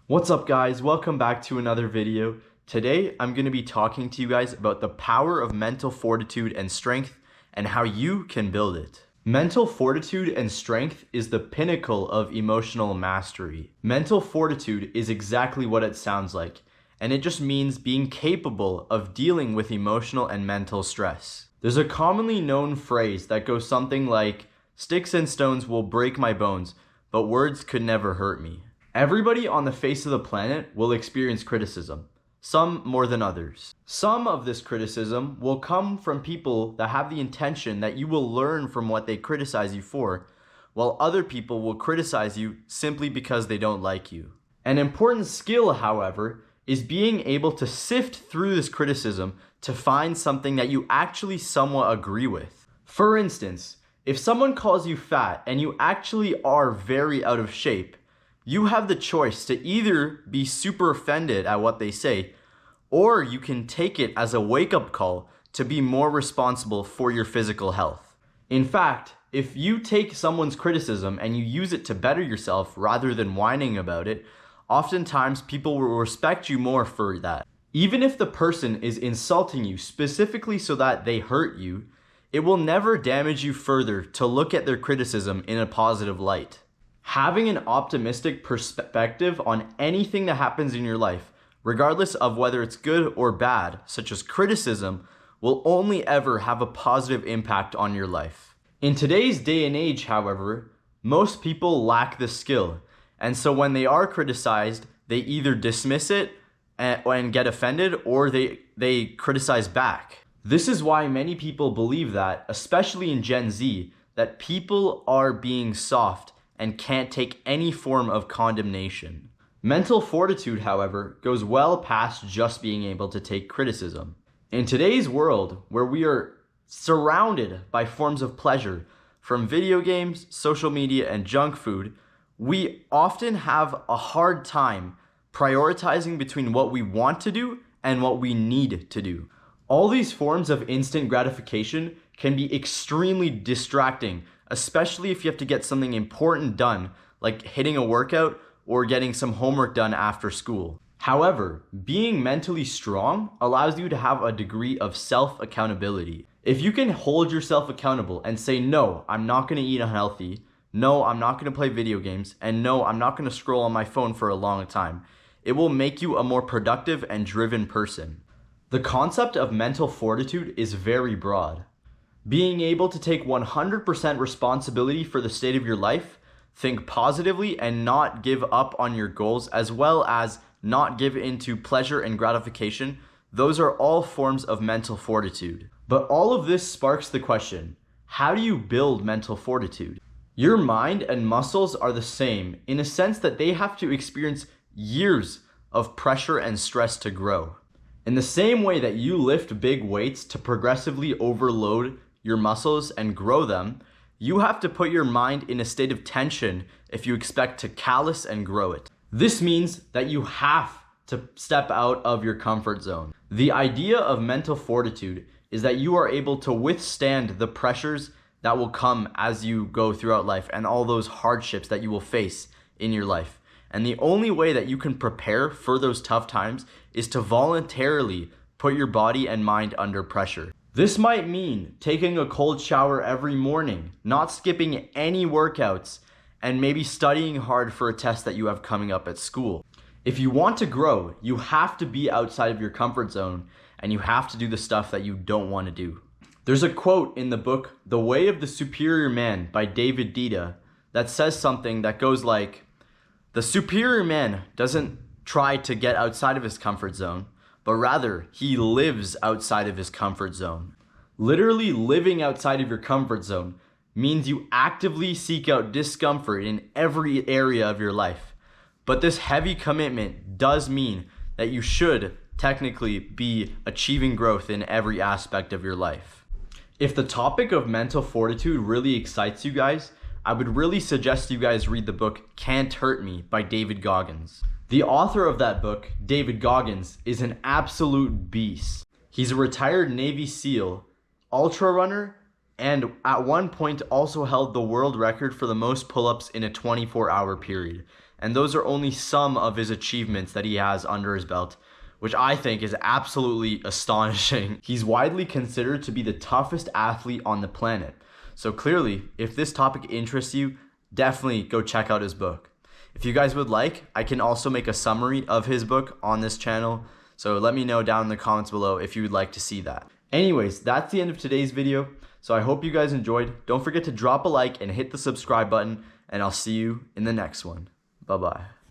What's up guys, welcome back to another video. Today I'm going to be talking to you guys about the power of mental fortitude and strength and how you can build it. Mental fortitude and strength is the pinnacle of emotional mastery. Mental fortitude is exactly what it sounds like, and it just means being capable of dealing with emotional and mental stress. There's a commonly known phrase that goes something like, "Sticks and stones will break my bones, but words could never hurt me." Everybody on the face of the planet will experience criticism, some more than others. Some of this criticism will come from people that have the intention that you will learn from what they criticize you for, while other people will criticize you simply because they don't like you. An important skill, however, is being able to sift through this criticism to find something that you actually somewhat agree with. For instance, if someone calls you fat and you actually are very out of shape, you have the choice to either be super offended at what they say, or you can take it as a wake-up call to be more responsible for your physical health. In fact, if you take someone's criticism and you use it to better yourself rather than whining about it, oftentimes people will respect you more for that. Even if the person is insulting you specifically so that they hurt you, it will never damage you further to look at their criticism in a positive light. Having an optimistic perspective on anything that happens in your life, regardless of whether it's good or bad, such as criticism, will only ever have a positive impact on your life. In today's day and age, however, most people lack this skill, and so when they are criticized, they either dismiss it and get offended, or they criticize back. This is why many people believe that, especially in Gen Z, that people are being soft and can't take any form of condemnation. Mental fortitude, however, goes well past just being able to take criticism. In today's world, where we are surrounded by forms of pleasure, from video games, social media, and junk food, we often have a hard time prioritizing between what we want to do and what we need to do. All these forms of instant gratification can be extremely distracting, especially if you have to get something important done, like hitting a workout or getting some homework done after school. However, being mentally strong allows you to have a degree of self-accountability. If you can hold yourself accountable and say, no, I'm not going to eat unhealthy, no, I'm not going to play video games, and no, I'm not going to scroll on my phone for a long time, it will make you a more productive and driven person. The concept of mental fortitude is very broad. Being able to take 100% responsibility for the state of your life, think positively and not give up on your goals, as well as not give into pleasure and gratification, those are all forms of mental fortitude. But all of this sparks the question, how do you build mental fortitude? Your mind and muscles are the same in a sense that they have to experience years of pressure and stress to grow. In the same way that you lift big weights to progressively overload your muscles and grow them, you have to put your mind in a state of tension if you expect to callus and grow it. This means that you have to step out of your comfort zone. The idea of mental fortitude is that you are able to withstand the pressures that will come as you go throughout life and all those hardships that you will face in your life. And the only way that you can prepare for those tough times is to voluntarily put your body and mind under pressure. This might mean taking a cold shower every morning, not skipping any workouts, and maybe studying hard for a test that you have coming up at school. If you want to grow, you have to be outside of your comfort zone, and you have to do the stuff that you don't want to do. There's a quote in the book, The Way of the Superior Man by David Dita, that says something that goes like, "The superior man doesn't try to get outside of his comfort zone, but rather he lives outside of his comfort zone." Literally living outside of your comfort zone means you actively seek out discomfort in every area of your life. But this heavy commitment does mean that you should technically be achieving growth in every aspect of your life. If the topic of mental fortitude really excites you guys, I would really suggest you guys read the book Can't Hurt Me by David Goggins. The author of that book, David Goggins, is an absolute beast. He's a retired Navy SEAL, ultra runner, and at one point also held the world record for the most pull-ups in a 24-hour period. And those are only some of his achievements that he has under his belt, which I think is absolutely astonishing. He's widely considered to be the toughest athlete on the planet. So clearly, if this topic interests you, definitely go check out his book. If you guys would like, I can also make a summary of his book on this channel. So let me know down in the comments below if you would like to see that. Anyways, that's the end of today's video. So I hope you guys enjoyed. Don't forget to drop a like and hit the subscribe button, and I'll see you in the next one. Bye-bye.